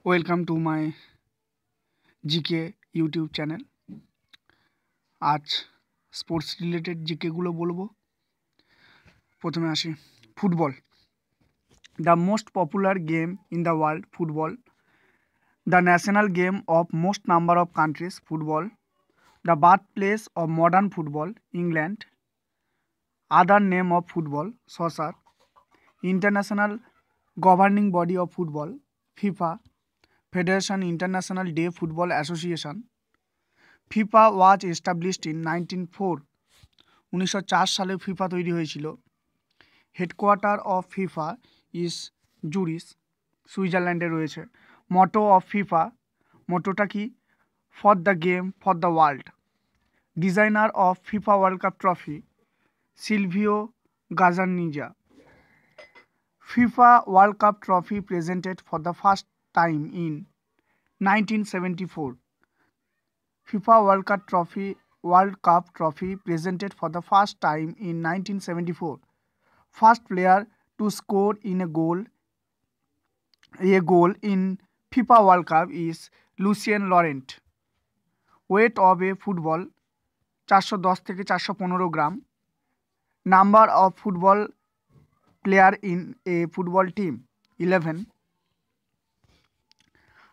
Welcome to my GK YouTube channel. আজ sports related জিকেগুলো বলবো। প্রথমে আসি football. The most popular game in the world football. The national game of most number of countries football. The birth place of modern football England. Other name of football soccer. International governing body of football FIFA. Federation international de football association. FIFA was established in 1904 সালে FIFA তৈরি হয়েছিল। Headquarter of FIFA is Zurich, সুইজারল্যান্ডে রয়েছে। মটো of FIFA, মোটোটা কি? For the game for the world. Designer of FIFA world cup trophy Silvio Gazzaniga. FIFA world cup trophy presented for the first time in 1974. FIFA World Cup trophy presented for the first time in 1974. First player to score a goal in FIFA World Cup is Lucien Laurent. Weight of a football 410 থেকে 415 গ্রাম। Number of football player in a football team 11.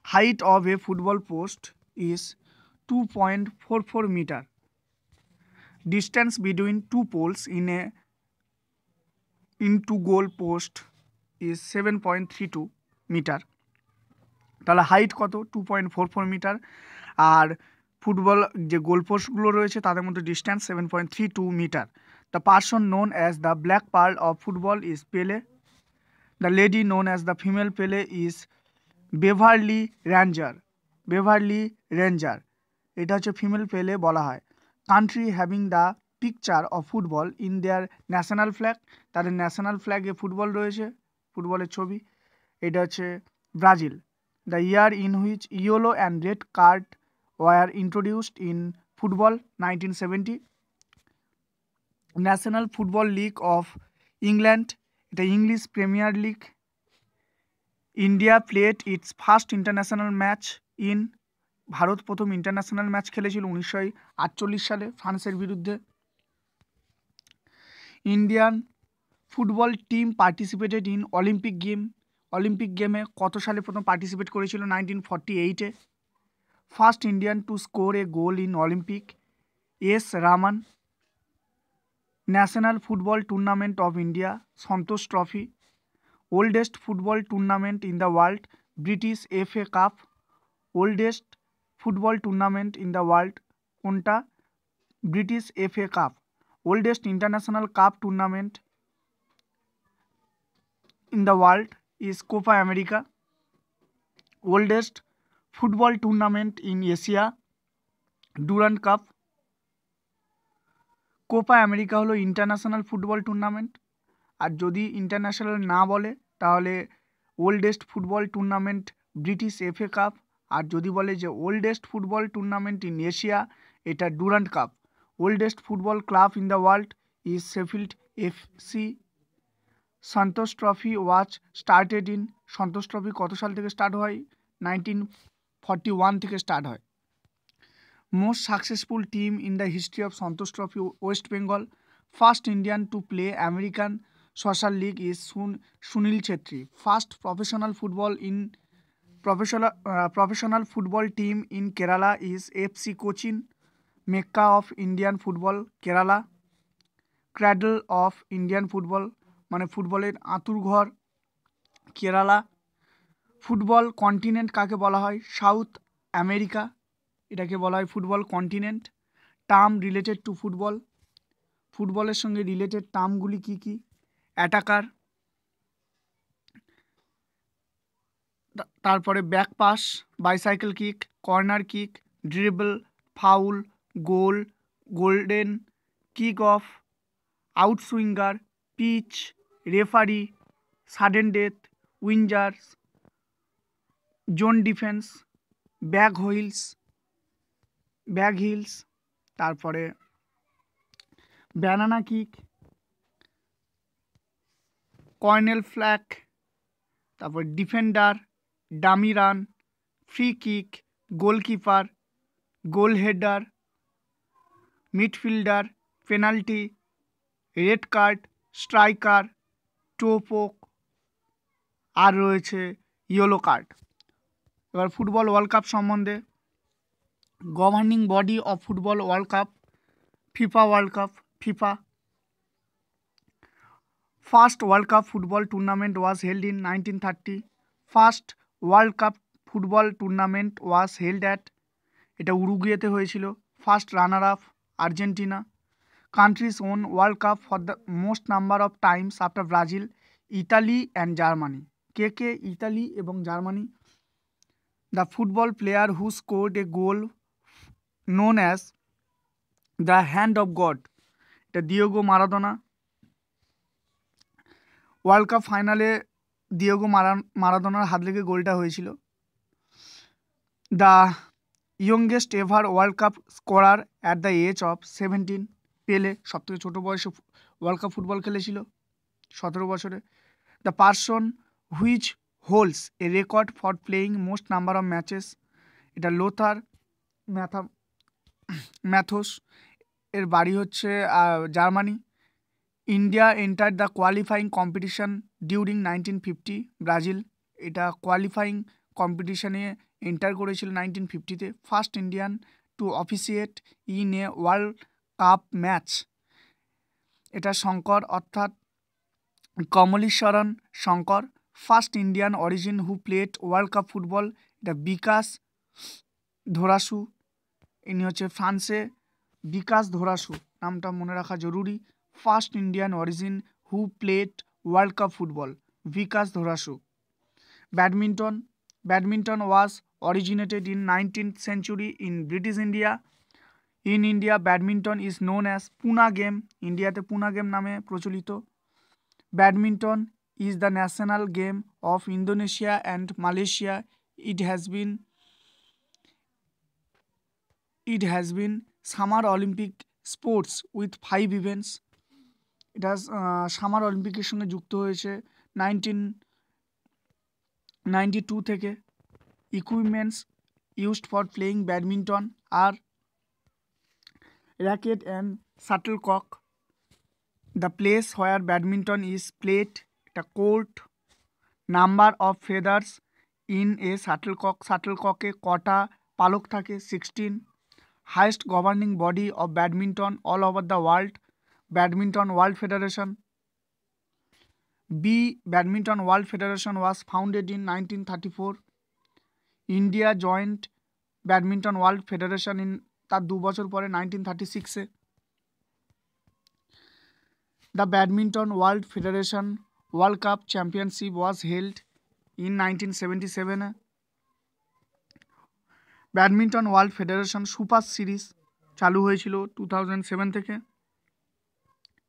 Height of a football post is 2.44 meter. Distance between two poles in two goal post is 7.32 metre. তাহলে height কত? 2.44 metre. আর football যে গোল পোস্টগুলো রয়েছে তাদের মধ্যে distance 7.32 metre. The person known as the black pearl of football is Pele. The lady known as the female Pele is Beverly Ranger. এটা হচ্ছে female Pele বলা হয়। Country having the picture of football in their national flag, তাদের national ফ্ল্যাগে football রয়েছে, ফুটবলের ছবি। এটা হচ্ছে Brazil. The year in which yellow and red card were introduced in football 1970। National football league of England, এটা English premier league. India played its first international match in, ভারত প্রথম ইন্টারন্যাশনাল ম্যাচ খেলেছিল 1948 সালে ফ্রান্সের বিরুদ্ধে। Indian football team participated in Olympic গেমে কত সালে প্রথম পার্টিসিপেট করেছিল? 1948-এ। First Indian to score a goal in Olympic S Raman. National football tournament of India Santosh trophy. Oldest football tournament in the world British FA cup. Oldest football tournament in the world কোনটা? British FA cup. Oldest international cup tournament in the world is Copa America. Oldest football tournament in Asia Durand cup. Copa America হলো international football tournament, আর যদি international না বলে তাহলে oldest football tournament British FA cup, আর যদি বলে যে oldest football tournament in Asia, এটা Durand cup. Oldest football club in the world is Sheffield FC। Santosh trophy was started in, Santosh trophy কত সাল থেকে স্টার্ট হয়? 1941 থেকে স্টার্ট হয়। Most successful team in the history of Santosh trophy West Bengal. First Indian to play American social league is Sunil Chhetri. First professional football team in Kerala is FC Cochin. Mecca of Indian football Kerala. Cradle of Indian football, মানে ফুটবলের আঁতুড়ঘর Kerala. Football continent কাকে বলা হয়? South America, এটাকে বলা হয় football continent. Term related to football, ফুটবলের সঙ্গে রিলেটেড টার্মগুলি কি কি? অ্যাটাকার, তারপরে back pass, bicycle kick, corner kick, dribble, foul, goal, golden kick off, outswinger, pitch, referee, sudden death, wingers, zone defence, back heels, তারপরে ব্যানানা কিক, কর্নেল ফ্ল্যাক, তারপর defender, dummy run, free kick, goalkeeper, goal header, midfielder, penalty, red card, striker, toe poke, আর রয়েছে yellow card. এবার football world cup সম্বন্ধে, governing body of football world cup, FIFA world cup, FIFA. First world cup football tournament was held in 1930। First world cup football tournament was held at, এটা উরুগুয়েতে হয়েছিল। First runner up Argentina. Countries won world cup for the most number of times after Brazil, Italy and Germany. কে কে? Italy এবং Germany. The football player who scored a goal known as the hand of God, এটা Diego Maradona. World cup ফাইনালে Diego মারাদোনার হাত লেগে গোলটা হয়েছিল। The youngest ever world cup scorer at the age of 17, Pele সবথেকে ছোটো বয়সে ওয়ার্ল্ড কাপ ফুটবল খেলেছিল, 17 বছরে। The person which holds a record for playing most number of matches, এটা লোথার ম্যাথোস, এর বাড়ি হচ্ছে Germany. India enter the qualifying competition during 1950, Brazil এটা কোয়ালিফাইং কম্পিটিশানে এন্টার করেছিল 1950-তে। First Indian to officiate in a world cup match, এটা শঙ্কর অর্থাৎ Kamaleswaran Shankar. First Indian origin who played world cup football, এটা বিকাশ ধোরাসু, ইনি হচ্ছে ফ্রান্সে। বিকাশ ধোরাসু নামটা মনে রাখা জরুরি। First Indian origin who played world cup football, Vikash Dhorasoo. Badminton was originated in 19th century in British India. In India, badminton is known as Poona game, ইন্ডিয়াতে Poona game নামে প্রচলিত। Badminton is the national game of Indonesia and Malaysia. It has been Summer Olympic sports with 5 events. এটা summer অলিম্পিকের সঙ্গে যুক্ত হয়েছে 1992 থেকে। Equipments used for playing badminton আর racket and shuttlecock. The place where badminton is played, এটা court. Number of feathers in a শাটলককে কটা পালক থাকে? 16। Highest governing body of badminton all over the world, badminton world federation. Badminton world federation was founded in 1934। India joined badminton world federation তার 2 বছর পরে 1936-এ। The badminton world federation world cup championship was held in 1977-এ। Badminton world federation super series চালু হয়েছিল 2007 থেকে।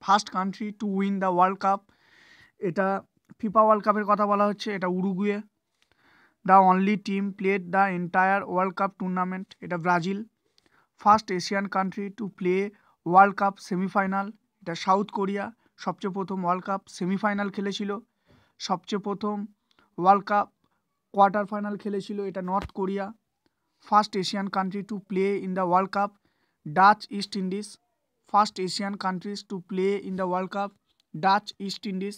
First country to win the world cup, এটা FIFA world কাপের কথা বলা হচ্ছে, এটা Uruguay. The only team played the entire world cup tournament, এটা Brazil. First Asian country to play world cup semifinal, এটা সাউথ কোরিয়া। সবচেয়ে প্রথম ওয়ার্ল্ড কাপ সেমিফাইনাল খেলেছিল। সবচেয়ে প্রথম ওয়ার্ল্ড কাপ কোয়ার্টার ফাইনাল খেলেছিল, এটা north Korea. First Asian country to play in the world cup, Dutch east Indies. First Asian countries to play in the world cup, Dutch east Indies.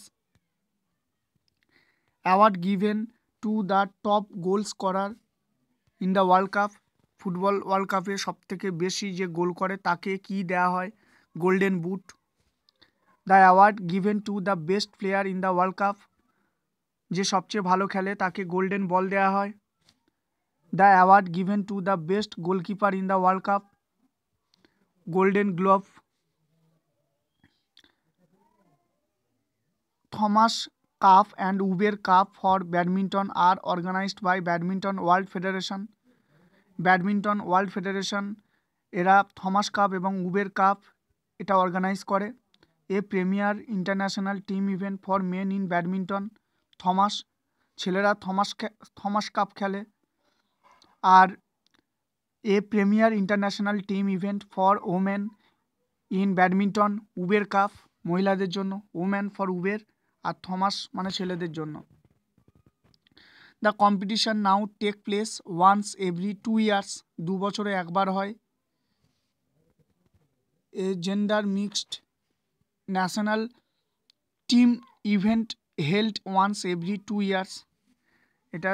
Award given to the top goal scorer in the world cup, football world কাপে সবথেকে বেশি যে গোল করে তাকে কি দেওয়া হয়? Golden boot. The award given to the best player in the world cup, যে সবচেয়ে ভালো খেলে তাকে গোল্ডেন বল দেওয়া হয়। The award given to the best goalkeeper in the world cup, golden glove. Thomas cup and Uber cup for badminton are organized by badminton world federation. Badminton world federation এরা Thomas cup এবং Uber cup এটা organize করে। A premier international team event for main in badminton. Thomas, ছেলেরা Thomas cup খেলে। আর a premier international team event for women in badminton, Uber cup মহিলাদের জন্য, women for Uber, আর Thomas মানে ছেলেদের জন্য। The competition now take place once every 2 years, 2 বছরে একবার হয়। A gender mixed national team event held once every 2 years, এটা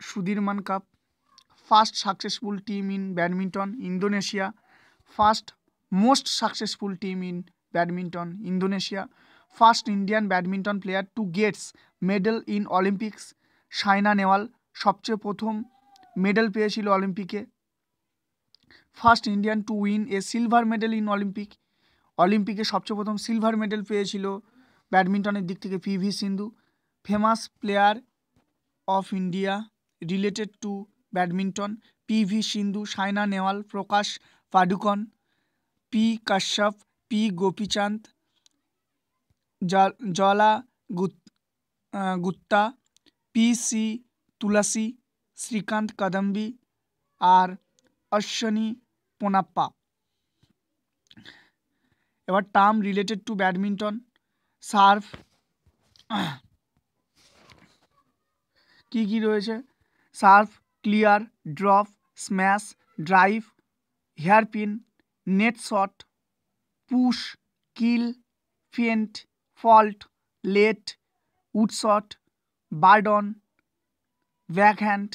Sudirman cup. First successful team in badminton Indonesia, first most successful team in badminton Indonesia, first Indian badminton player to gets medal in Olympics Saina Nehwal, সবচেয়ে প্রথম medal পেয়েছিল অলিম্পিকে। First Indian to win a silver medal in অলিম্পিকে সবচেয়ে প্রথম silver medal পেয়েছিল ব্যাডমিন্টনের দিক থেকে PV Sindhu. Famous player of India related to badminton PV Sindhu, Saina Nehwal, Prakash Padukone, P Kashyap, P Gopichand, Jwala Gupta, P C Tulsi, Srikanth Kidambi আর অশ্বিনী পোনাপ্পা। এবার term related to badminton, serve কি রয়েছে, serve, clear, drop, smash, drive, hairpin, net shot, push, kill, feint, fault, let, wood shot, burden, backhand.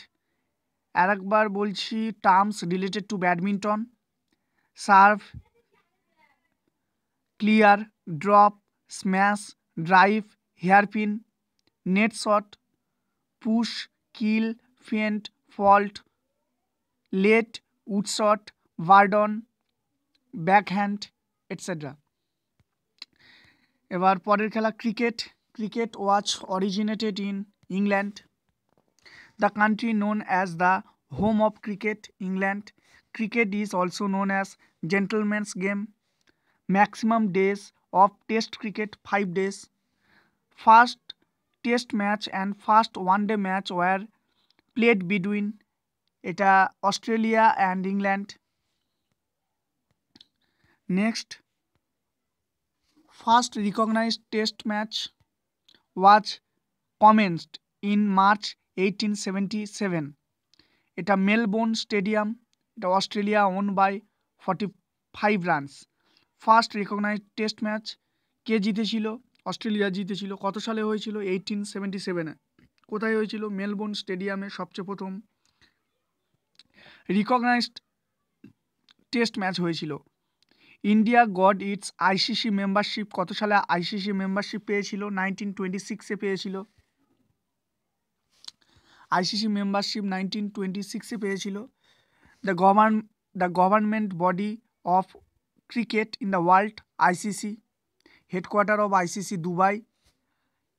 আরেকবার বলছি terms related to badminton, serve, clear, drop, smash, drive, hairpin, net shot, push, kill, feint, fault, let, wood shot, burden, backhand etcetera. এবার পরের খেলা cricket which originated in England, the country known as the home of cricket England. Cricket is also known as gentleman's game. Maximum days of test cricket 5 days. First test match and first one day match were played between এটা Australia and England. Next, first recognized test match was commenced in March 1877, এটা Melbourne stadium, এটা Australia won by 45 runs. First recognized test match কে জিতেছিল? Australia জিতেছিল। কত সালে হয়েছিল? 1877-এ। কোথায় হয়েছিল? মেলবোর্ন স্টেডিয়ামে সবচেয়ে প্রথম রিকগনাইজড টেস্ট ম্যাচ হয়েছিল। India goat it's ICC membership কত সালে আইসিসি মেম্বারশিপ পেয়েছিল? 1926-এ পেয়েছিল। আইসিসি মেম্বারশিপ 1926-এ পেয়েছিল। The government body of cricket in the world, ICC. Headquarter of ICC Dubai.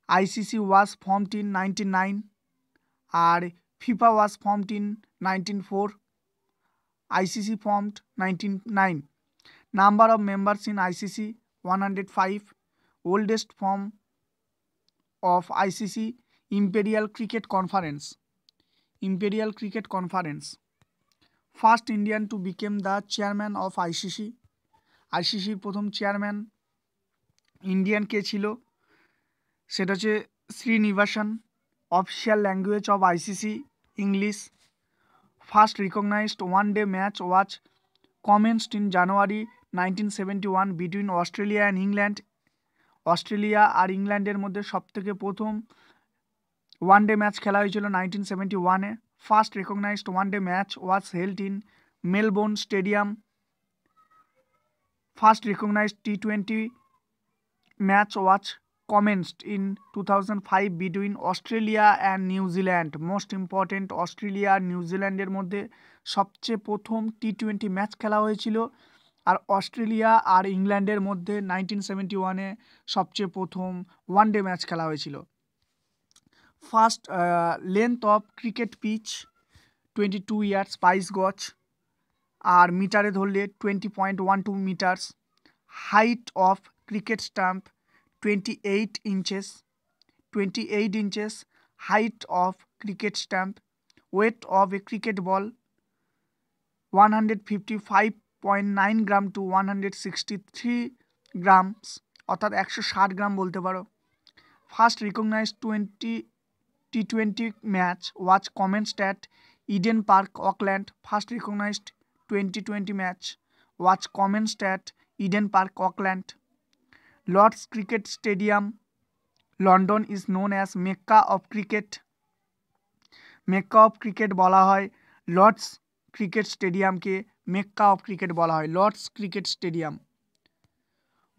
ICC was formed in 1909 আর FIFA was formed in 1904। ICC formed 1909। Number of members in ICC 105। Oldest form of ICC imperial cricket conference. Imperial cricket conference. First Indian to become the chairman of ICC. আইসিসির প্রথম chairman Indian কে ছিল? সেটা হচ্ছে Srinivasan. Official language of ICC English. First recognized one day match was commenced in January 1971 between Australia and England. Australia আর ইংল্যান্ডের মধ্যে সবথেকে প্রথম ওয়ান ডে ম্যাচ খেলা হয়েছিল 1971-এ। First recognized one day match was held in Melbourne stadium. First recognised T20 match was commenced in 2005 between Australia and New Zealand. Most important, Australia আর নিউজিল্যান্ডের মধ্যে সবচেয়ে প্রথম T20 ম্যাচ খেলা হয়েছিল। আর অস্ট্রেলিয়া আর ইংল্যান্ডের মধ্যে 1971-এ সবচেয়ে প্রথম ওয়ান ডে ম্যাচ খেলা হয়েছিল। First length of cricket pitch 22 yards 22 গজ, আর মিটারে ধরলে 20.12 metres. Height of cricket stump 28 inches, 28 inches height of cricket stump. Weight of a cricket ball 155.9 gram to 163 grams, অর্থাৎ 160 গ্রাম বলতে পারো। First recognised T20 match was commenced at Eden Park, Auckland. First recognized 2020 match was commenced at Eden Park, Auckland. Lord's Cricket Stadium, London is known as Mecca of Cricket. Mecca of Cricket বলা হয় Lord's cricket স্টেডিয়ামকে Mecca of cricket বলা হয়, Lord's cricket stadium.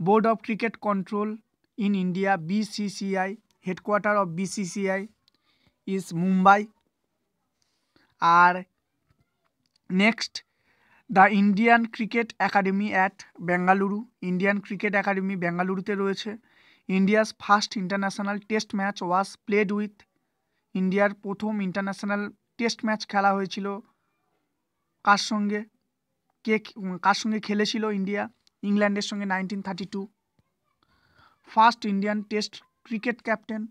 Board of cricket control in India, BCCI, headquarter of BCCI is Mumbai. আর next, the Indian cricket academy at Bengaluru, Indian cricket academy বেঙ্গালুরুতে রয়েছে। India's first international test match was played with, ইন্ডিয়ার প্রথম international test match খেলা হয়েছিল কার সঙ্গে, কার সঙ্গে খেলেছিল ইন্ডিয়া? ইংল্যান্ডের সঙ্গে 1932। First Indian test cricket captain,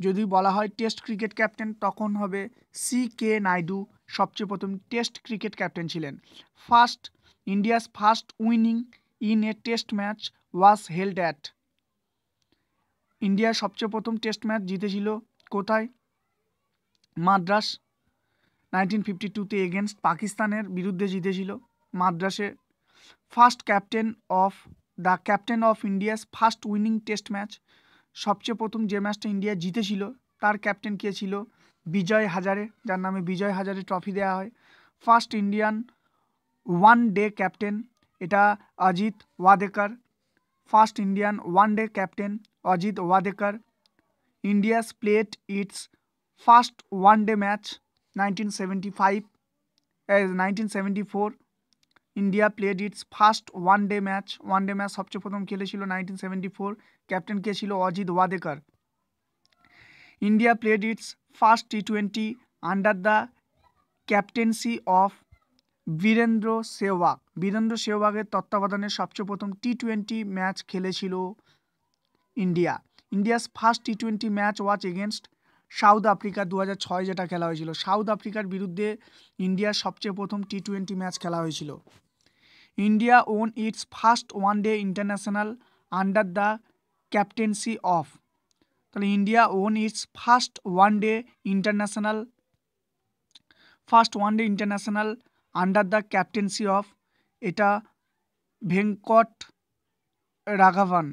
যদি বলা হয় টেস্ট ক্রিকেট ক্যাপ্টেন তখন হবে CK নাইডু, সবচেয়ে প্রথম টেস্ট ক্রিকেট ক্যাপ্টেন ছিলেন। First India's first winning in a test match was held at, India সবচেয়ে প্রথম টেস্ট ম্যাচ জিতেছিল কোথায়? মাদ্রাস, 1952-তে এগেনস্ট পাকিস্তানের বিরুদ্ধে জিতেছিল মাদ্রাসে। First captain of India's first winning test match, সবচেয়ে প্রথম যে ম্যাচটা ইন্ডিয়া জিতেছিল তার ক্যাপ্টেন কে ছিল? বিজয় হাজারে, যার নামে বিজয় হাজারে ট্রফি দেওয়া হয়। First Indian one day captain, এটা Ajit Wadekar. First Indian one day captain Ajit Wadekar. India's played its first one day match 1974। India played its first one day match সবচেয়ে প্রথম খেলেছিল 1974, ক্যাপ্টেন কে ছিল? Ajit Wadekar. India played its first T20 under the captaincy of Virender সেহবাগের তত্ত্বাবধানে সবচেয়ে প্রথম T20 ম্যাচ খেলেছিল India. India's first T20 match was against South Africa, 2006 যেটা খেলা হয়েছিল, সাউথ আফ্রিকার বিরুদ্ধে ইন্ডিয়ার সবচেয়ে প্রথম T20 ম্যাচ খেলা হয়েছিল। India won its first one day international under the captaincy of, তাহলে India won its first one day international under the captaincy of, এটা Venkat Raghavan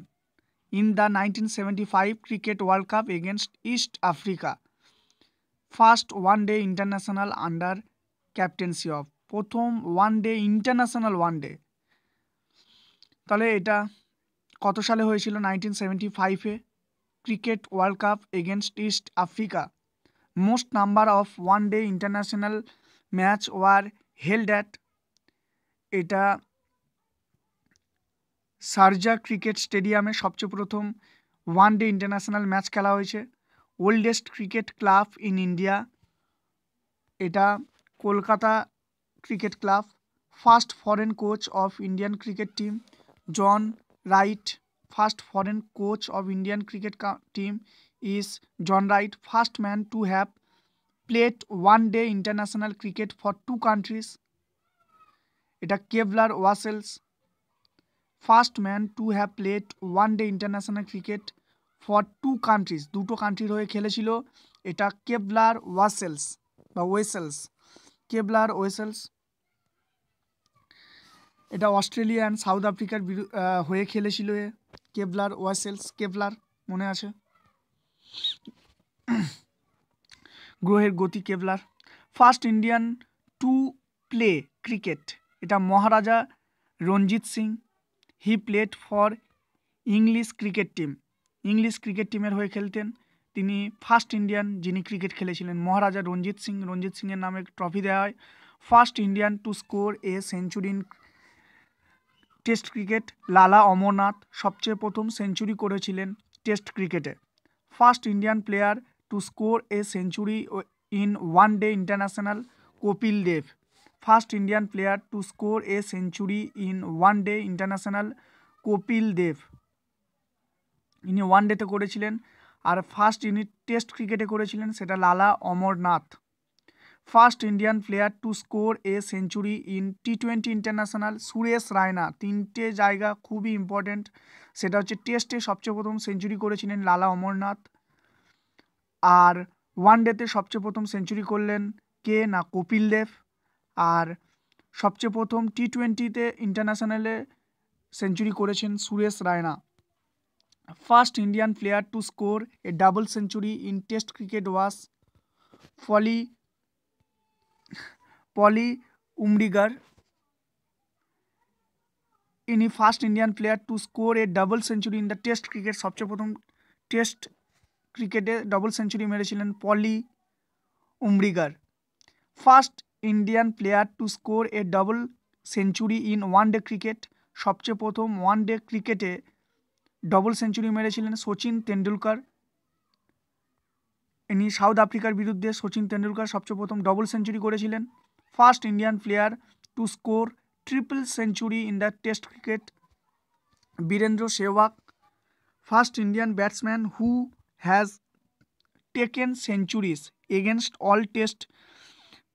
in the 1975 cricket world cup against East Africa. First one day international under captaincy of, প্রথম one day international one day, তাহলে এটা কত সালে হয়েছিল? 1975-এ cricket world cup against East Africa. Most number of one day international match were held at, এটা Sharjah cricket স্টেডিয়ামে সবচেয়ে প্রথম ওয়ান ডে ইন্টারন্যাশনাল ম্যাচ খেলা হয়েছে। Oldest cricket club in India, এটা Kolkata cricket club. First foreign coach of Indian cricket team John Wright, first foreign coach of Indian cricket team is John Wright. First man to have played one day international cricket for two countries, এটা Kepler Wessels. First man to have played one day international cricket for two countries, দুটো কান্ট্রির হয়ে খেলেছিল, এটা Kepler ওয়াসেলস বা Wessels, Kevlar Wessels. এটা Australia and south আফ্রিকার হয়ে খেলেছিল কেভলার ওয়াসেলস, কেভলার মনে আছে, গ্রহের গতি Kepler. First Indian to play cricket, এটা Maharaja Ranjit Singh, he played for English cricket টিমের হয়ে খেলতেন তিনি। ফার্স্ট ইন্ডিয়ান যিনি ক্রিকেট খেলেছিলেন মহারাজা রঞ্জিত সিংয়ের নামে ট্রফি দেওয়া হয়। First Indian to score a century in test cricket, Lala Amarnath সবচেয়ে প্রথম সেঞ্চুরি করেছিলেন টেস্ট ক্রিকেটে। First Indian player to score a century in one day international, Kapil Dev. First Indian player to score a century in one day international, Kapil Dev, ইনি one ডেতে করেছিলেন। আর first যিনি test ক্রিকেটে করেছিলেন সেটা Lala Amarnath. First Indian player to score a century in T20 international, Suresh Raina. তিনটে জায়গা খুবই ইম্পর্টেন্ট, সেটা হচ্ছে টেস্টে সবচেয়ে প্রথম সেঞ্চুরি করেছিলেন লালা অমরনাথ, আর ওয়ানডেতে সবচেয়ে প্রথম সেঞ্চুরি করলেন কে না কপিল দেব। আর সবচেয়ে প্রথম টি-20তে ইন্টারন্যাশনালে সেঞ্চুরি করেছেন Suresh Raina. First Indian player to score a double century in test cricket was Polly Umrigar. ইনি first Indian player to score a double century in the test cricket. সবচেয়ে প্রথম টেস্ট ক্রিকেটে ডাবল সেঞ্চুরি মেরেছিলেন Polly Umrigar. First Indian player to score a double century in one day cricket. সবচেয়ে প্রথম one day ক্রিকেটে double century মেরেছিলেন সচিন তেন্ডুলকর। ইনি সাউথ আফ্রিকার বিরুদ্ধে সচিন তেন্ডুলকর সবচেয়ে প্রথম ডবল সেঞ্চুরি করেছিলেন। First Indian player to score triple century in the test cricket Virender Sehwag. First Indian batsman who has taken centuries against all test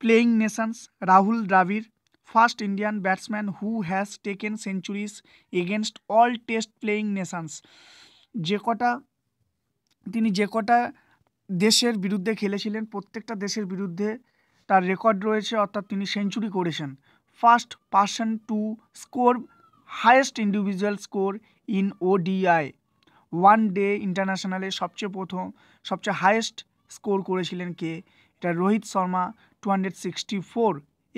playing nations Rahul Dravid. First Indian batsman who has taken centuries against all test playing nations. তিনি যে কটা দেশের বিরুদ্ধে খেলেছিলেন প্রত্যেকটা দেশের বিরুদ্ধে তার রেকর্ড রয়েছে, অর্থাৎ তিনি সেঞ্চুরি করেছেন। First person to score highest individual score in ODI one day ইন্টারন্যাশনালে সবচেয়ে হাইয়েস্ট স্কোর করেছিলেন কে? এটা রোহিত শর্মা 264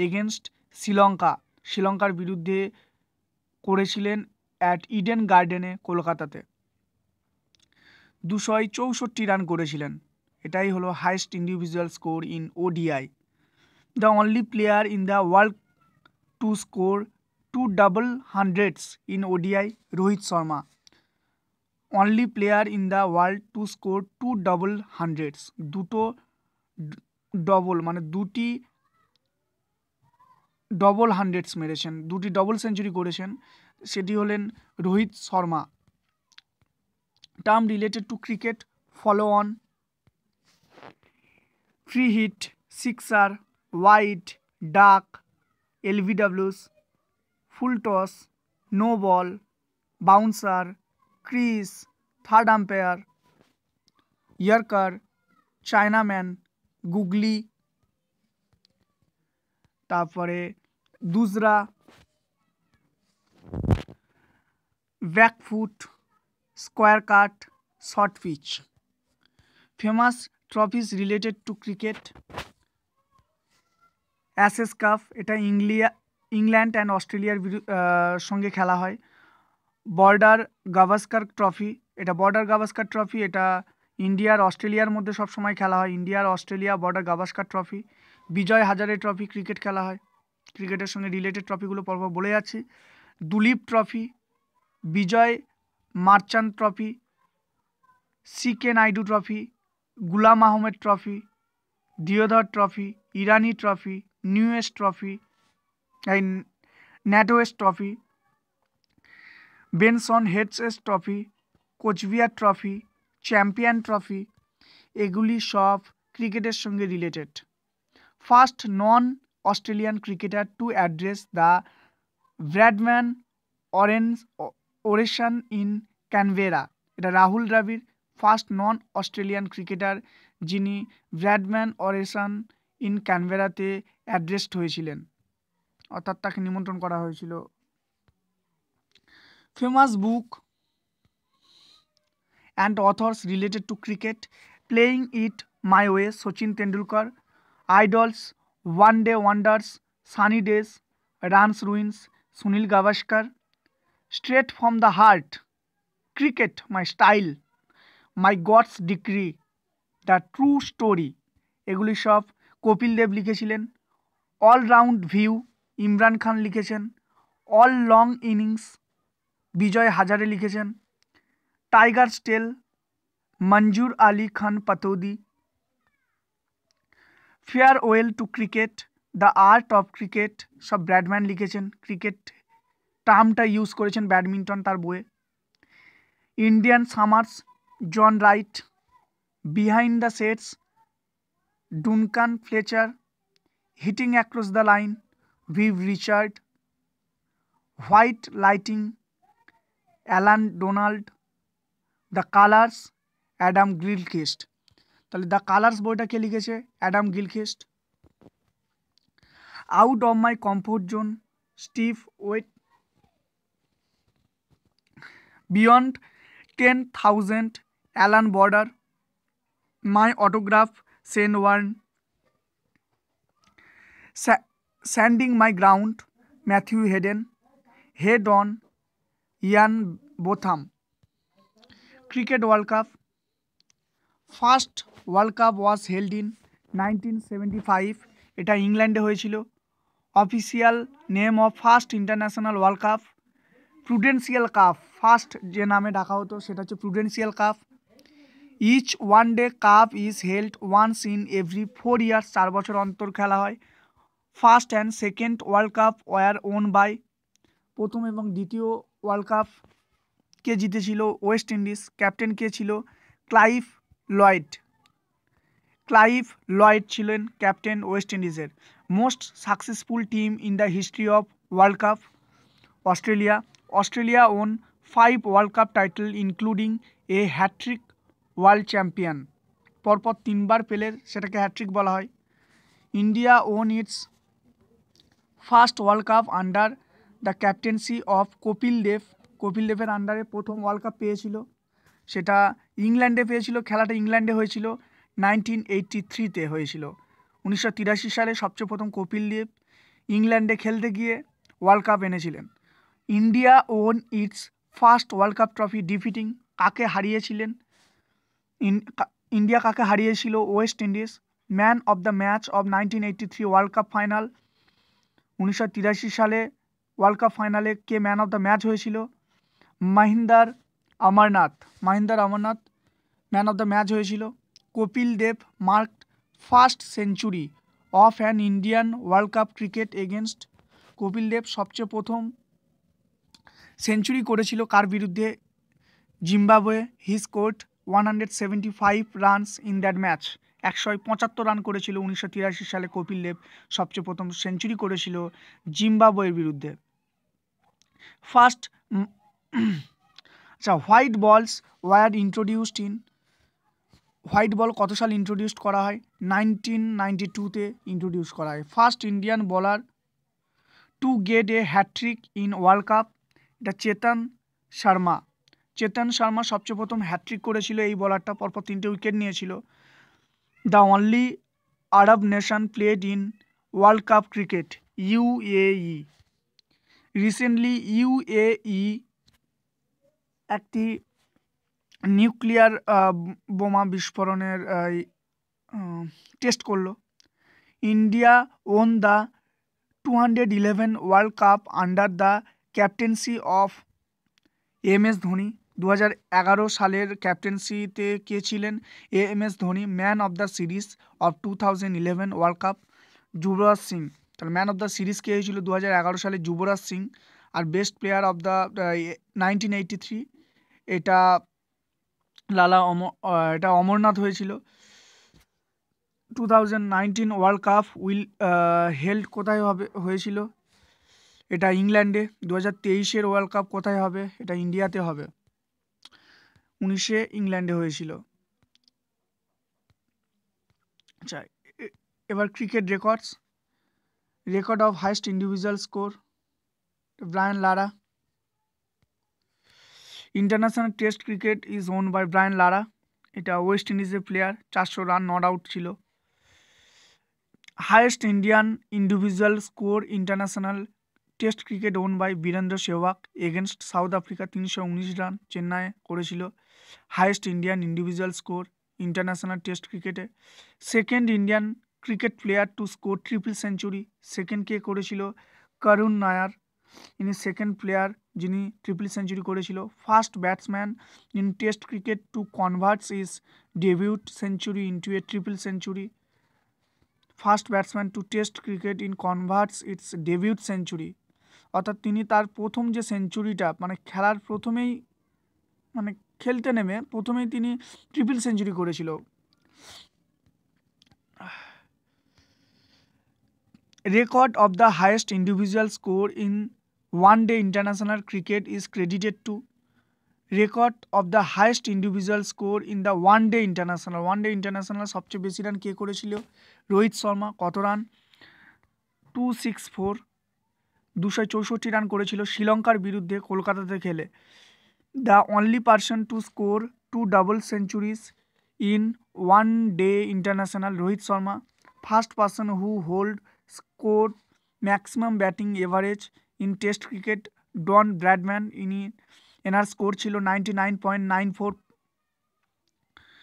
এগেনস্ট শ্রীলঙ্কার বিরুদ্ধে করেছিলেন অ্যাট ইডেন গার্ডেনে কলকাতাতে। 264 রান করেছিলেন। এটাই হলো highest individual score in ODI. The only player in the world to score 2 double hundreds in ODI Rohit Sharma. Only player in the world to score 2 double hundreds, দুটো ডবল মানে দুটি ডবল হান্ড্রেডস মেরেছেন, দুটি ডবল সেঞ্চুরি করেছেন, সেটি হলেন Rohit Sharma. Term related to cricket follow on: free hit, sixer, wide, duck, LBWs, full toss, no ball, bouncer, crease, third umpire, yorker, chinaman, googly, তারপরে doosra, backfoot, square cut, short pitch. Famous trophies related to cricket: Ashes cup, এটা England and অস্ট্রেলিয়ার সঙ্গে খেলা হয়। Border Gavaskar trophy, এটা ইন্ডিয়ার অস্ট্রেলিয়ার মধ্যে সবসময় খেলা হয়। ইন্ডিয়ার Australia border Gavaskar trophy. Vijay Hazare trophy cricket খেলা হয়। ক্রিকেটের সঙ্গে রিলেটেড ট্রফিগুলো পরপর বলে যাচ্ছি: Duleep trophy, Vijay Merchant trophy, C K Naidu trophy, Ghulam Ahmed trophy, Deodhar trophy, Irani trophy, newest trophy, NatWest trophy, Benson Hedges trophy, Cooch Behar trophy, champion trophy. এগুলি সব ক্রিকেটের সঙ্গে related. First non Australian cricketer to address the Bradman oration in Canberra, এটা Rahul Dravid. First non Australian cricketer যিনি Bradman oration in ক্যানবেরাতে addressed হয়েছিলেন, অর্থাৎ তাকে নিমন্ত্রণ করা হয়েছিল। Famous book and authors related to cricket: playing it my way Sachin Tendulkar, idols, one day wonders sunny days, runs ruins Sunil Gavaskar, straight from the heart cricket my style, my god's decree, the true story. এগুলি সব কপিল দেব লিখেছিলেন। All-round view Imran Khan লিখেছেন। All long innings Vijay Hazare লিখেছেন। Tiger's tale Mansoor Ali Khan Pataudi. Farewell to cricket, the art of cricket সব Bradman লিখেছেন। Cricket টার্মটা use করেছেন badminton তার বইয়ে। Indian summers John Wright. Behind the sets Duncan Fletcher. Hitting across the line Viv Richard. White lightning Allan Donald. The colours Adam Gilchrist. তো তাহলে the colours বইটা কে লিখেছে? Adam Gilchrist. Out of my comfort zone, Steve Waugh. Beyond 10,000, Allan border. My autograph, Shane Warne. Standing my ground, Matthew Hayden. Head on, Ian Botham. Cricket world cup, first world cup was held in 1975, এটা ইংল্যান্ডে হয়েছিল। Official name of first international world cup, Prudential cup. First যে নামে ডাকা হতো সেটা হচ্ছে Prudential cup. Each one day cup is held once in every 4 years, 4 বছর অন্তর খেলা হয়। First and second world cup were won by, প্রথম এবং দ্বিতীয় ওয়ার্ল্ড কাপ কে জিতেছিল? West Indies. ক্যাপ্টেন কে ছিল? Clive Lloyd. ক্লাইভ লয়েড ছিলেন ক্যাপ্টেন ওয়েস্ট ইন্ডিজের। Most successful team in the history of world cup, Australia. Australia won 5 world cup title including a hat-trick world champion, পরপর 3বার পেলে সেটাকে hat-trick বলা হয়। India won its first world cup under the captaincy of Kapil Dev. Kapil দেবের আন্ডারে প্রথম world cup পেয়েছিল, সেটা ইংল্যান্ডে পেয়েছিল। খেলাটা ইংল্যান্ডে হয়েছিল, 1983-তে হয়েছিল। 1983 সালে সবচেয়ে প্রথম কপিল দেব ইংল্যান্ডে খেলতে গিয়ে ওয়ার্ল্ড কাপ এনেছিলেন। India won its first world cup trophy defeating, কাকে হারিয়েছিলেন? ইন্ডিয়া কাকে হারিয়েছিল? West Indies. Man of the match of 1983 world cup final, 1983 সালে ওয়ার্ল্ড কাপ ফাইনালে কে ম্যান অফ দ্য ম্যাচ হয়েছিল? Mohinder Amarnath. Mohinder Amarnath man of the match হয়েছিল। Kapil Dev marked first century of an Indian world cup cricket against. Kapil Dev সবচেয়ে প্রথম century করেছিল কার বিরুদ্ধে? Zimbabwe. He scored 175 runs in that match, 175 run করেছিল 1983 সালে। কপিল দেব সবচেয়ে প্রথম সেঞ্চুরি করেছিল জিম্বাবুয়ের বিরুদ্ধে। ফার্স্ট আচ্ছা, white balls were introduced in, white ball কত সাল ইন্ট্রোডিউস করা হয়? 1992-তে ইন্ট্রোডিউস করা হয়। First Indian bowler to get a hat trick in world cup, এটা চেতন শর্মা। চেতন শর্মা সবচেয়ে প্রথম হ্যাট্রিক করেছিল এই বলারটা, পরপর 3টে উইকেট নিয়েছিল। The only Arab nation played in world cup cricket, UAE. Recently UAE একটি নিউক্লিয়ার বোমা বিস্ফোরণের টেস্ট করলো। India won the 211 world cup under the captaincy of M S. Dhoni. 2011 সালের ক্যাপ্টেন্সিতে কে ছিলেন? M S. Dhoni. Man of the series of 2011 world cup, Yuvraj Singh. তাহলে man of the series কে হয়েছিল 2011 সালে? যুবরাজ সিং। আর বেস্ট প্লেয়ার অফ দ্য 1983, এটা এটা অমরনাথ হয়েছিল। 2019 ওয়ার্ল্ড কাপ হেল্ড কোথায় হয়েছিল? এটা ইংল্যান্ডে। 2023-এর ওয়ার্ল্ড কাপ কোথায় হবে? এটা ইন্ডিয়াতে হবে। 19 ইংল্যান্ডে হয়েছিল। আচ্ছা, এবার cricket records. Record of highest individual score, Brian Lara. International test cricket is won by Brian Lara, এটা ওয়েস্ট ইন্ডিজের প্লেয়ার। 400 রান নট আউট ছিল। Highest Indian individual score international test cricket won by Virender Sehwag against South Africa, 319 run চেন্নাইয়ে করেছিল। Highest Indian individual score international test ক্রিকেটে। Second Indian cricket player to score triple century, second কে করেছিল? করুণ নায়ার, ইনি second player যিনি triple century করেছিল। First batsman in test cricket to converts is debut century into a triple century. First batsman to test cricket in converts its debut century, অর্থাৎ তিনি তার প্রথম যে সেঞ্চুরিটা, মানে খেলার প্রথমেই, মানে খেলতে নেমে প্রথমেই তিনি ট্রিপল সেঞ্চুরি করেছিল। Record of the highest individual score in one day international cricket is credited two, record of the highest individual score in the one day international সবচেয়ে বেশি রান কে করেছিল? রোহিত শর্মা। কত রান? 264, 264 রান করেছিল শ্রীলঙ্কার বিরুদ্ধে কলকাতাতে খেলে। The only person to score 2 double centuries in one day international, Rohit Sharma. First person who hold score maximum batting average in test cricket, Don Bradman. এনার স্কোর ছিল 99.94।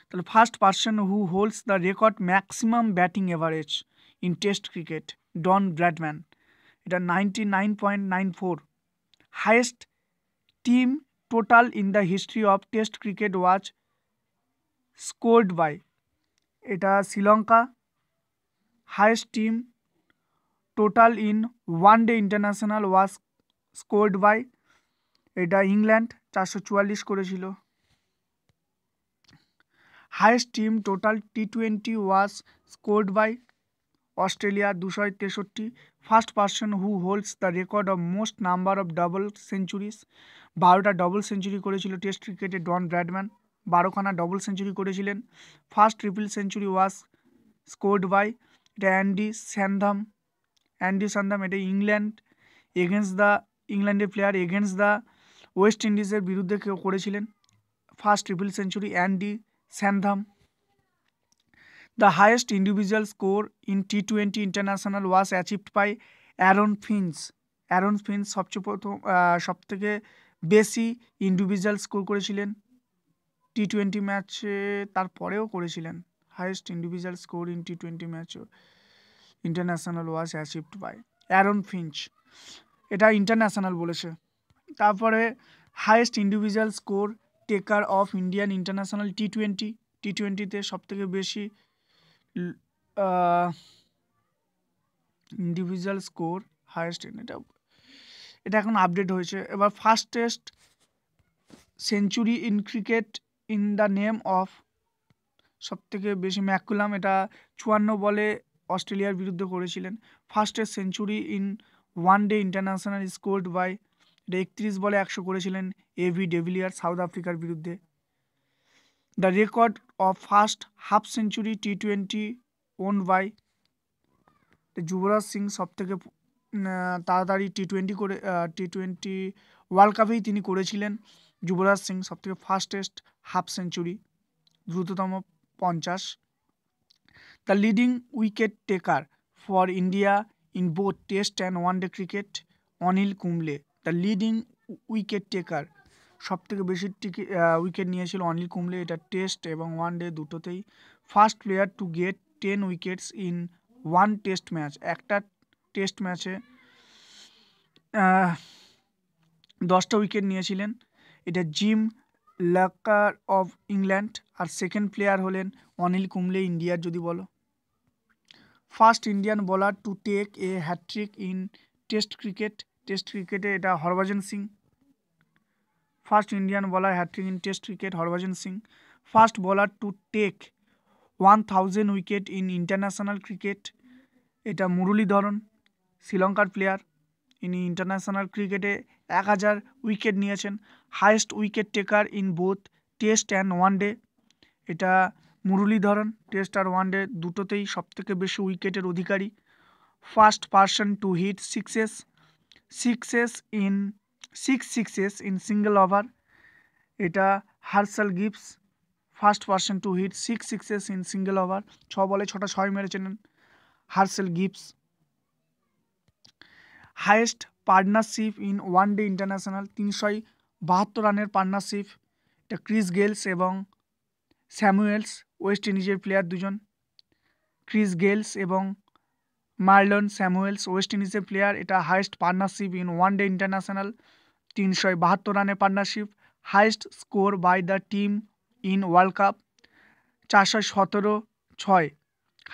তাহলে first person who holds the record maximum batting average in test cricket, Don Bradman. এটা 99.94। Highest team total in the history of test cricket was scored by, এটা Sri Lanka. Highest team total in one day international was scored by, এটা England, 444 করেছিল। Highest team total T20 was scored by, Australia, 263। First person who holds the record of most number of double centuries, 12টা double century করেছিল test ক্রিকেটে Don Bradman, 12খানা double century করেছিলেন। First triple century was scored by, এটা Andy Sandham. এটা ইংল্যান্ডের player against the West ইন্ডিজের বিরুদ্ধে কেউ করেছিলেন first triple century, Andy Sandham. The highest individual score in T20 international was achieved by Aaron Finch. সবথেকে বেশি ইন্ডিভিজুয়াল স্কোর করেছিলেন T20 ম্যাচে, তারপরেও করেছিলেন। Highest individual score in T20 match international was achieved by Aaron Finch, এটা international বলেছে। তারপরে highest individual score taker of Indian international T20-তে সবথেকে বেশি ইন্ডিভিজুয়াল স্কোর হাইয়েস্ট, এটা এখন আপডেট হয়েছে। এবার fastest century in cricket in the name of, সবথেকে বেশি ম্যাকুলাম, এটা 54 বলে অস্ট্রেলিয়ার বিরুদ্ধে করেছিলেন। Fastest century in one day international scored by, এটা 31 বলে 100 করেছিলেন এভি ডেভিলিয়ার সাউথ আফ্রিকার বিরুদ্ধে। The record of first half century T20 won by, Yuvraj Singh সবথেকে তাড়াতাড়ি T20 ওয়ার্ল্ড কাপেই তিনি করেছিলেন। যুবরাজ সিং সবথেকে ফার্স্টেস্ট হাফ সেঞ্চুরি, দ্রুততম 50। The leading wicket taker for India in both test and one day cricket, Anil Kumble. The leading wicket taker, সবথেকে বেশি wicket নিয়েছিল অনিল কুম্বলে, এটা টেস্ট এবং ওয়ান ডে দুটোতেই। First player to get 10 wickets in one test match, একটা test ম্যাচে 10টা wicket নিয়েছিলেন, এটা জিম লাকার অফ ইংল্যান্ড। আর সেকেন্ড প্লেয়ার হলেন অনিল কুম্বলে ইন্ডিয়ার যদি বলো। First Indian bowler to take a hat trick in test ক্রিকেটে এটা Harbhajan Singh. First Indian bowler hat trick in test cricket, Harbhajan Singh. First bowler to take 1000 wicket in international cricket, এটা মুরলীধরন, শ্রীলঙ্কার প্লেয়ার। ইনি ইন্টারন্যাশনাল ক্রিকেটে 1000 উইকেট নিয়েছেন। Highest wicket taker in both test and one day, এটা Muralitharan, test আর one day দুটোতেই সবথেকে বেশি উইকেটের অধিকারী। First person to hit sixes in single over, এটা Herschelle Gibbs. First person to hit 6 sixes in single over, 6 বলে 6টা 6 মেরেছেন Herschelle Gibbs. Highest partnership in one day international, 372 রানের পার্টনারশিপ, এটা ক্রিস গেলস এবং স্যামুয়েলস, ওয়েস্ট ইন্ডিজের player দুজন। Chris Gayle's এবং মার্লন স্যামুয়েলস, ওয়েস্ট ইন্ডিজের প্লেয়ার। এটা highest partnership in one day international, 372 রানের partnership. Highest score by the team in world cup, 417-6।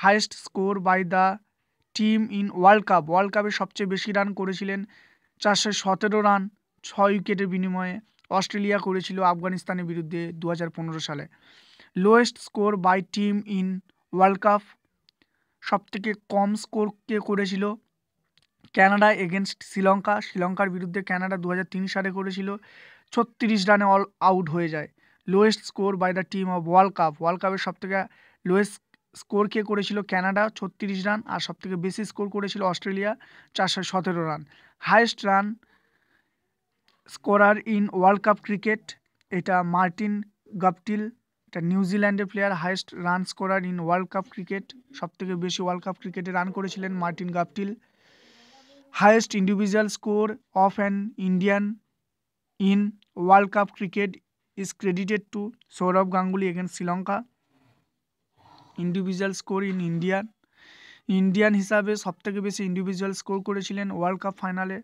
Highest score by the team in world কাপে সবচেয়ে বেশি run করেছিলেন 417 রান 6 উইকেটের বিনিময়ে অস্ট্রেলিয়া করেছিল আফগানিস্তানের বিরুদ্ধে 2015 সালে। Lowest score by team in world cup, সবথেকে কম স্কোর কে করেছিল? কানাডা এগেনস্ট শ্রীলঙ্কার বিরুদ্ধে কানাডা 2003 সালে করেছিল 36 রানে অল আউট হয়ে যায়। Lowest score by the team of world কাপের সবথেকে লোয়েস্ট স্কোর কে করেছিল? Canada 36 run. আর সবথেকে বেশি স্কোর করেছিল Australia 417 run. Highest run scorer in world cup cricket, এটা মার্টিন গাপটিল, এটা নিউজিল্যান্ডের player. Highest run scorer in world cup cricket, সবথেকে বেশি ওয়ার্ল্ড কাপ ক্রিকেটে রান করেছিলেন Martin Guptill. Highest individual score of an Indian in world cup cricket is credited two Sourav Ganguly against Sri Lanka. Individual score in Indian হিসাবে সবথেকে বেশি individual score করেছিলেন world cup ফাইনালে,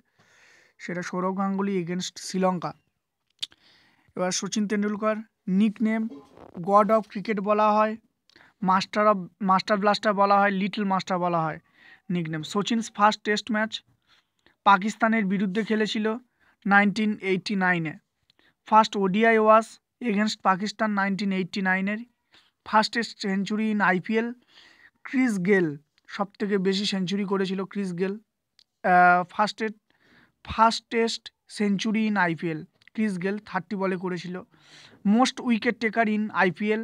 সেটা সৌরভ গাঙ্গুলি এগেনস্ট শ্রীলঙ্কা। এবার Sachin Tendulkar nickname god of cricket বলা হয়, মাস্টার ব্লাস্টার বলা হয়, লিটল মাস্টার বলা হয় nickname. Sachin's first test match পাকিস্তানের বিরুদ্ধে খেলেছিল 1989-এ। First ODI was against Pakistan 1989-এর। Fastest century in IPL Chris Gayle, সবথেকে বেশি সেঞ্চুরি করেছিল Chris Gayle. Fastest century in IPL Chris Gayle 30 বলে করেছিল। Most wicket taker in IPL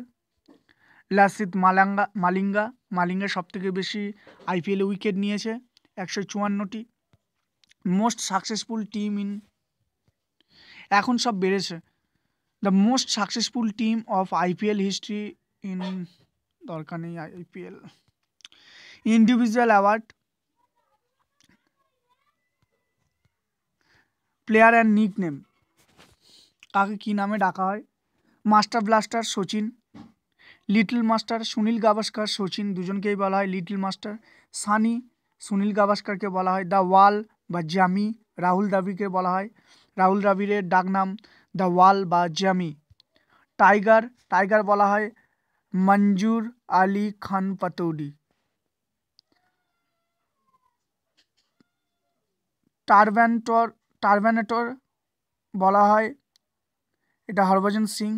Lasith Malinga সবথেকে বেশি আইপিএলে উইকেট নিয়েছে 154টি। মোস্ট সাকসেসফুল টিম ইন, এখন সব বেড়েছে, the most successful team of IPL history in, দরকার নেই IPL. Individual award, player and nickname, কাকে কী নামে ডাকা হয়? Master blaster Sachin, little master Sunil Gavaskar Sachin দুজনকেই বলা হয় লিটল মাস্টার। সানি সুনীল গাভাস্কারকে বলা হয় দ্য ওয়াল বা জামি। রাহুল দ্রাবিড়কে বলা হয়, রাহুল দ্রাবিড়ের ডাকনাম দ্য ওয়াল বা জামি। টাইগার বলা হয় মঞ্জুর আলী খান পাতৌডি। টার্ভেনেটর বলা হয়, এটা হরভজন সিং।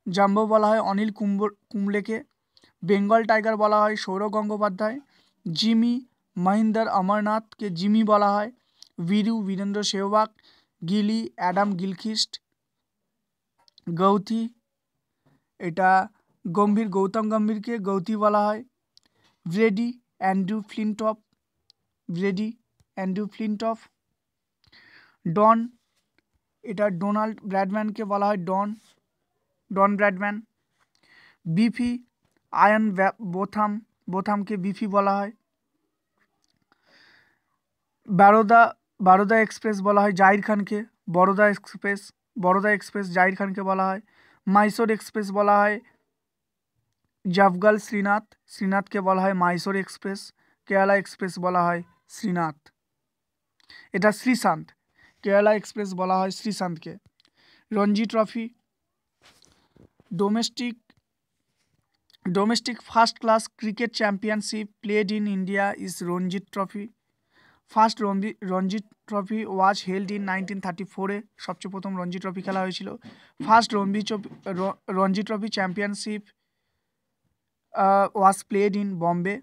জাম্বো বলা হয় অনিল কুম্বলেকে। বেঙ্গল টাইগার বলা হয় সৌরভ গঙ্গোপাধ্যায়। জিমি মহিন্দর অমরনাথকে জিমি বলা হয়। বীরেন্দ্র সেহবাগ। গিলি অ্যাডাম গিলক্রিস্ট। গৌতম গম্ভীরকে গৌতী বলা হয়। Brady Andrew Flintoff. ডন, এটা ডোনাল্ড ব্র্যাডম্যানকে বলা হয় ডন ব্র্যাডম্যান। বিফি আয়ন বোথামকে বিফি বলা হয়। বারোদা এক্সপ্রেস বলা হয় জাহির খানকে বরোদা এক্সপ্রেস জাহির খানকে বলা হয়। মাইসোর এক্সপ্রেস বলা হয় জাফগাল শ্রীনাথকে বলা হয় মাইসোর এক্সপ্রেস। কেরালা এক্সপ্রেস বলা হয় শ্রীনাথ, এটা শ্রীশান্ত। কেরালা এক্সপ্রেস বলা হয় শ্রীশান্তকে। Ranji trophy, domestic first class cricket championship played in India is Ranji trophy. First Ranji trophy was held in 1934-এ, সবচেয়ে প্রথম রঞ্জি ট্রফি খেলা হয়েছিল। First Ranji trophy championship was played in Bombay.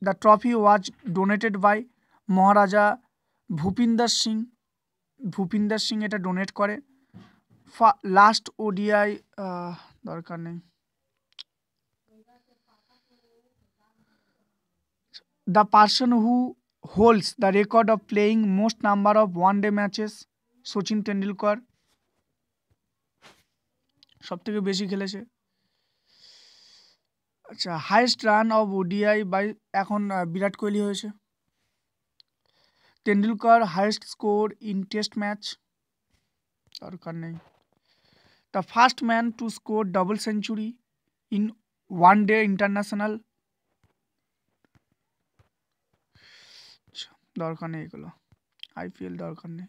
The trophy was donated by Maharaja Bhupinder Singh এটা ডোনেট করে। লাস্ট ওডিআই, দরকার নেই। The person who holds the record of playing most number of one day matches Sachin Tendulkar, সবথেকে বেশি খেলেছে। আচ্ছা, highest run of ODI by, এখন বিরাট কোহলি হয়েছে। Tendulkar highest score in test match, দরকার নেই। The first man to score double century in one day international, দরকার নেই এগুলো, আইপিএল দরকার নেই।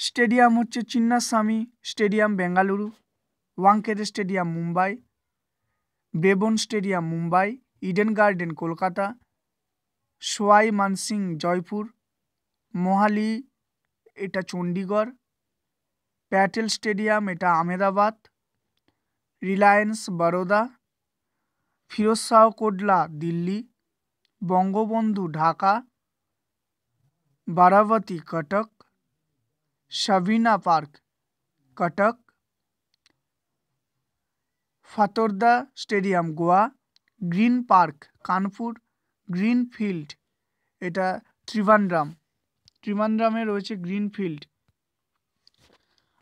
স্টেডিয়াম হচ্ছে Chinnaswamy stadium Bengaluru, Wankhede stadium Mumbai, Brabourne stadium Mumbai, Eden garden Kolkata, Sawai Mansingh Jaipur, Mohali এটা চণ্ডীগড়, প্যাটেল স্টেডিয়াম এটা Ahmedabad, Reliance Baroda, Feroz Shah Kotla Delhi, Bangabandhu Dhaka, बारावती Cuttack, Shabina park Cuttack, Fatorda stadium Goa, green park Kanpur, green field এটা ত্রিবান্দ্রামে রয়েছে গ্রিন ফিল্ড।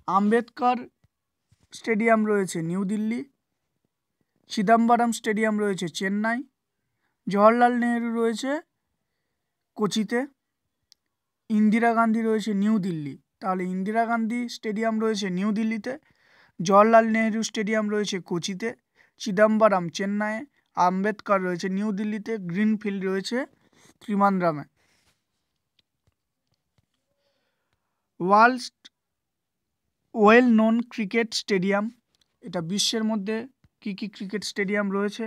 আম্বেদকর স্টেডিয়াম রয়েছে নিউ দিল্লি, চিদম্বরম স্টেডিয়াম রয়েছে চেন্নাই, জওহরলাল নেহেরু রয়েছে কোচিতে, ইন্দিরা গান্ধী রয়েছে নিউ দিল্লি। তাহলে ইন্দিরা গান্ধী স্টেডিয়াম রয়েছে নিউ দিল্লিতে, জওহরলাল নেহেরু স্টেডিয়াম রয়েছে কোচিতে, চিদম্বরম চেন্নাইয়ে, আম্বেদকর রয়েছে নিউ দিল্লিতে, গ্রিন ফিল্ড রয়েছে ত্রিবান্দ্রামে। World well known cricket stadium, এটা বিশ্বের মধ্যে কী কী ক্রিকেট স্টেডিয়াম রয়েছে?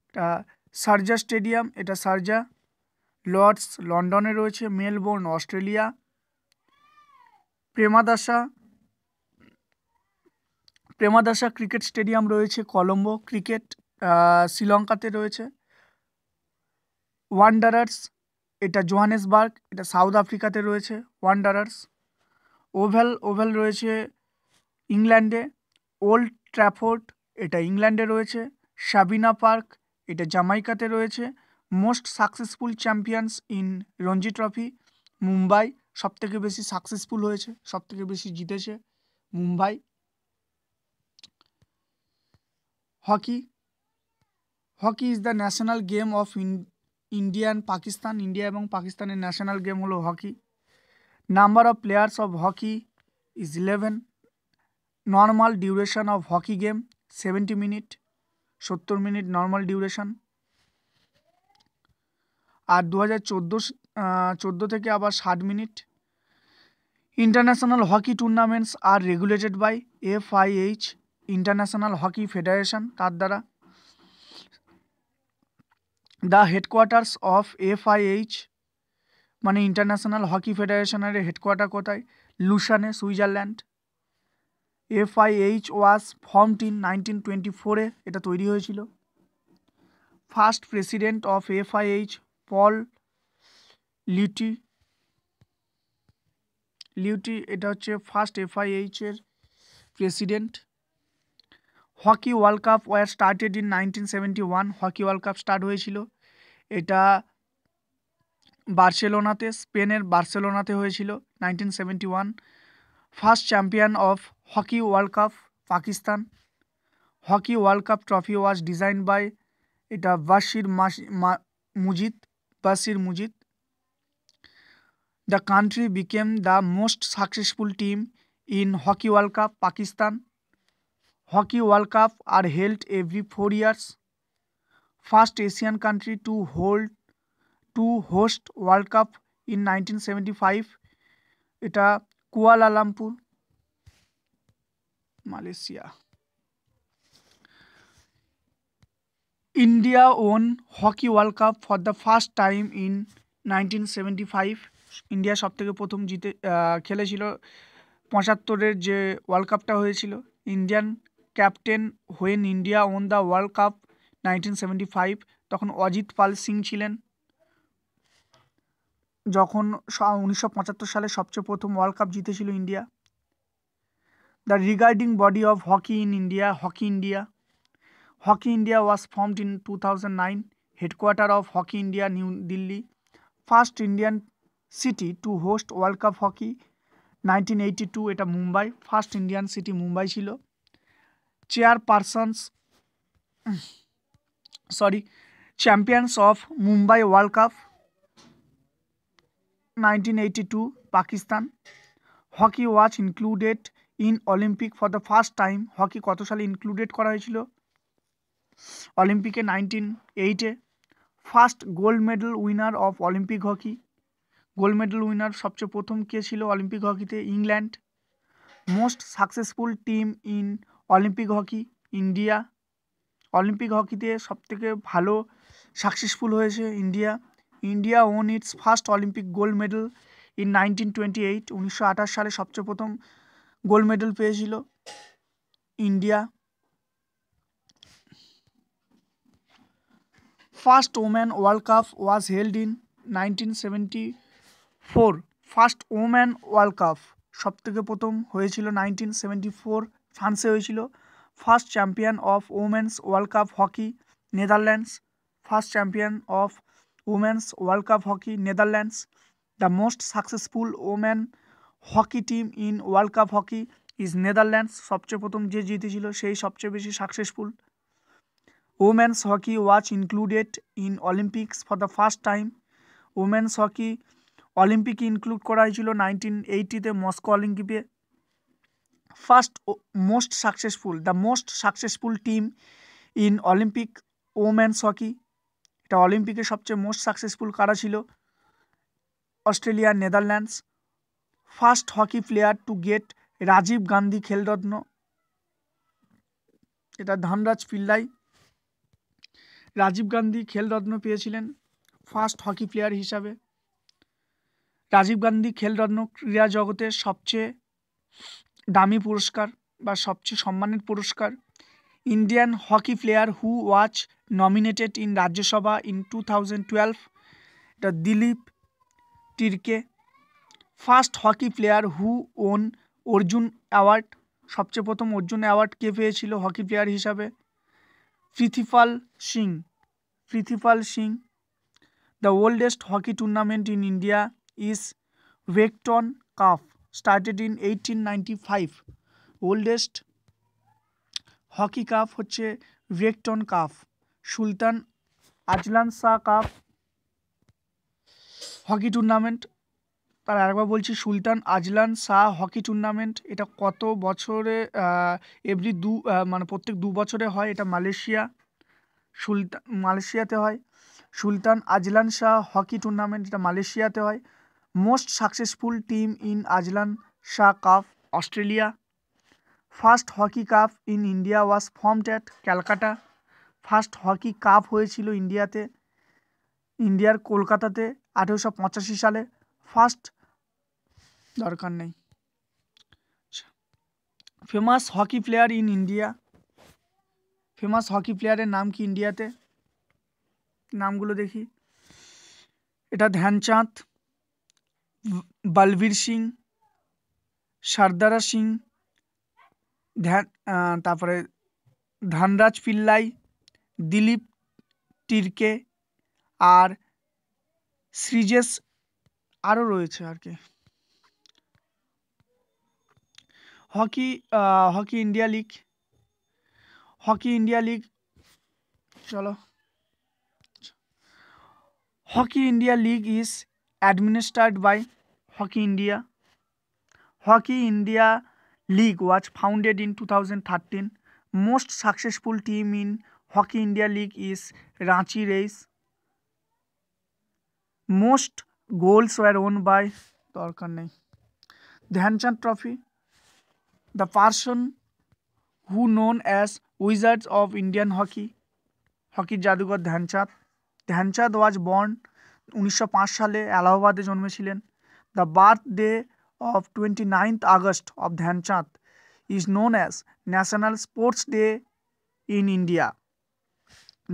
এটা শারজা স্টেডিয়াম, এটা শারজা। লর্ডস লন্ডনে রয়েছে, Melbourne Australia. Premadasa cricket stadium রয়েছে কলম্বো, ক্রিকেট শ্রীলঙ্কাতে রয়েছে। ওয়ান্ডারার্স এটা জোহানেসবার্গ, এটা সাউথ আফ্রিকাতে রয়েছে ওয়ান্ডারার্স। ওভেল রয়েছে ইংল্যান্ডে। ওল্ড ট্র্যাফোর্ড এটা ইংল্যান্ডে রয়েছে। সাবিনা পার্ক এটা জামাইকাতে রয়েছে। Most successful champions in Ranji trophy Mumbai, সবথেকে বেশি সাকসেসফুল হয়েছে, সবথেকে বেশি জিতেছে Mumbai. Hockey is the national game of India এবং পাকিস্তানের ন্যাশনাল গেম হলো hockey. Number of players of hockey is 11। Normal duration of hockey game 70 minute, 70 minute normal duration. আর 2014 থেকে আবার 60 minute. International hockey tournaments are regulated by FIH, international hockey federation, তার দ্বারা। The headquarters of FIH মানে international hockey ফেডারেশনের headquarter কোথায়? Lausanne, Switzerland. FIH was formed in 1924-এ এটা তৈরি হয়েছিল। First president of FIH Paul Leautey, এটা হচ্ছে ফার্স্ট FIH এর president. Hockey world cup was started in 1971, hockey world cup start হয়েছিল এটা বার্সেলোনাতে, স্পেনের বার্সেলোনাতে হয়েছিল 1971। First champion of hockey world cup Pakistan. Hockey world cup trophy was design by এটা Bashir Moojid. The country became the most successful team in hockey world cup Pakistan. Hockey world cup are held every 4 years। First Asian country to host world cup in 1975, এটা Kuala Lumpur, Malaysia. India won hockey world cup for the first time in 1975, India সবথেকে প্রথম খেলেছিল 75-এর যে world কাপটা হয়েছিল। Indian captain when India won the world cup 1975, তখন অজিত পাল সিং ছিলেন। যখন 1975 সালে সবচেয়ে প্রথম ওয়ার্ল্ড কাপ জিতেছিল India. The regarding body of hockey in India, hockey India was formed in 2009, headquarter of hockey India new Delhi. First Indian city to host world cup hockey 1982, এটা Mumbai, first Indian city Mumbai ছিল। Champions of Mumbai world cup 1982 Pakistan. Hockey was included in Olympic for the first time, hockey কত সালে included করা হয়েছিল অলিম্পিকে? 1908-এ। First gold medal winner of Olympic hockey, gold medal winner সবচেয়ে প্রথম কে ছিল অলিম্পিক হকিতে? England. Most successful team in Olympic hockey, India. Olympic হকিতে সবথেকে ভালো সাকসেসফুল হয়েছে India won its first Olympic gold medal in 1928, 1928 সালে সবচেয়ে প্রথম গোল্ড মেডেল পেয়েছিল India. First women world cup was held in 1974, 4 first woman world cup সব থেকে প্রথম হয়েছিল 1974 ফ্রান্সে হয়েছিল। First champion of women's world cup hockey Netherlands. First champion of women's world cup hockey Netherlands. The most successful women hockey team in world cup hockey is Netherlands. সবচেয়ে প্রথম যে জিতেছিল সেই সবচেয়ে বেশি successful. Women's hockey was included in Olympics for the first time. Women's hockey অলিম্পিকে include করা হয়েছিল 1980-তে মস্কো অলিম্পিকে। First the most successful team in Olympic women's hockey. এটা অলিম্পিকে সবচেয়ে মোস্ট সাকসেসফুল কারা ছিল? Australia, Netherlands. First hockey player to gate Rajib Gandhi Khel Ratna, এটা ধনরাজ পিল্লাই। রাজীব গান্ধী খেলরত্ন পেয়েছিলেন ফার্স্ট হকি প্লেয়ার হিসাবে। রাজীব গান্ধী খেলরত্ন ক্রীড়া জগতের সবচেয়ে দামি পুরস্কার বা সবচেয়ে সম্মানের পুরস্কার। Indian hockey player who was nominated in Rajya Sabha in 2012, এটা Dilip Tirkey. First hockey player who won Arjun award, সবচেয়ে প্রথম অর্জুন অ্যাওয়ার্ড কে পেয়েছিল হকি প্লেয়ার হিসাবে? Prithipal Singh. The oldest hockey tournament in India is Beighton cup, started in 1895। Oldest hockey cup হচ্ছে Beighton cup. Sultan Azlan Shah cup hockey tournament, তার আরেকবার বলছি, Sultan Azlan Shah hockey tournament, এটা কত বছরে মানে প্রত্যেক 2 বছরে হয়। এটা মালয়েশিয়াতে হয়। সুলতান আজলান শাহ হকি টুর্নামেন্ট, এটা মালয়েশিয়াতে হয়। Most successful team in Azlan Shah cup, Australia. First hockey cup in India was formed at Calcutta. First hockey cup হয়েছিল ইন্ডিয়ার কলকাতাতে 1885 সালে। ফার্স্ট দরকার নেই। Famous hockey player in India, famous hockey প্লেয়ারের নাম কি ইন্ডিয়াতে? নামগুলো দেখি, এটা ধ্যানচাঁদ, বলবীর সিং, সর্দারা সিং, তারপরে ধনরাজ পিল্লাই, দিলীপ টিরকে আর শ্রীজেশ, আরও রয়েছে আর কি। হকি ইন্ডিয়া লিগ, চলো। Hockey India league is administered by hockey India. Hockey India league was founded in 2013। Most successful team in hockey India league is Ranchi rays. Most goals were won by, দরকার নেই। Dhyanchand trophy, the person who known as wizards of Indian হকির জাদুঘর Dhyanchand was born 1905 সালে এলাহাবাদে জন্মেছিলেন। The birthday of 29th August of Dhyanchand is known as national sports day in India.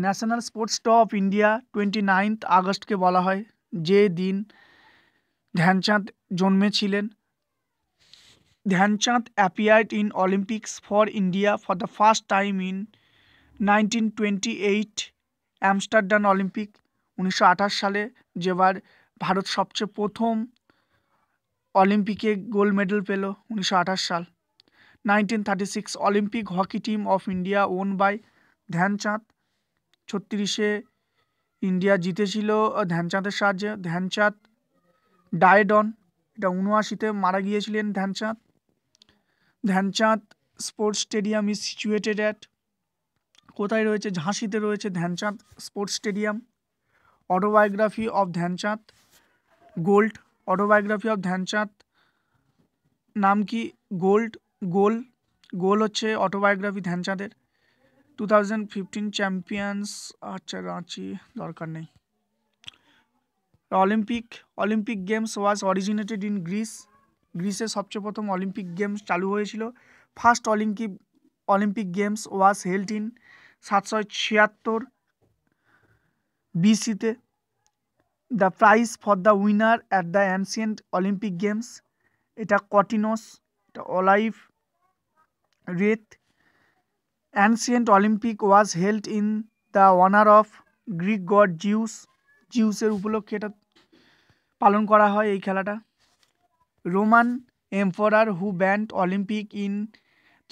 National sports day of India 29th আগস্টকে বলা হয় যে দিন ধ্যানচাঁদ জন্মেছিলেন। Dhyanchand appeared in Olympics for India for the first time in 1928 Amsterdam Olympic, 1928 সালে, যেবার ভারত সবচেয়ে প্রথম অলিম্পিকে গোল্ড মেডেল পেল, 1928 সাল। 1936 Olympic hockey team of India won by Dhyanchand, 36-এ ইন্ডিয়া জিতেছিল ধ্যানচাঁদের সাহায্যে। ধ্যানচাঁদ ডায়েড অন, এটা 79-তে মারা গিয়েছিলেন Dhyan Chand. Dhyan Chand sports stadium is situated at, কোথায় রয়েছে? ঝাঁসিতে রয়েছে Dhyan Chand sports stadium. Autobiography of Dhyan Chand gold, autobiography of Dhyan Chand নাম কি? গোল হচ্ছে অটোবায়োগ্রাফি ধ্যানচাঁদের। 2015 চ্যাম্পিয়ন্স, আচ্ছা রাঁচি, দরকার নেই। Olympic games was originated in গ্রিসে সবচেয়ে প্রথম অলিম্পিক গেমস চালু হয়েছিল। First Olympic games was held in 776 BC-তে। The prize for the winner at the ancient Olympic games, এটা কটিনোস, এটা olive wreath. Ancient Olympic was held in the honour of Greek god Zeus, জিউসের উপলক্ষে এটা পালন করা হয় এই খেলাটা। Roman emperor who banned Olympic in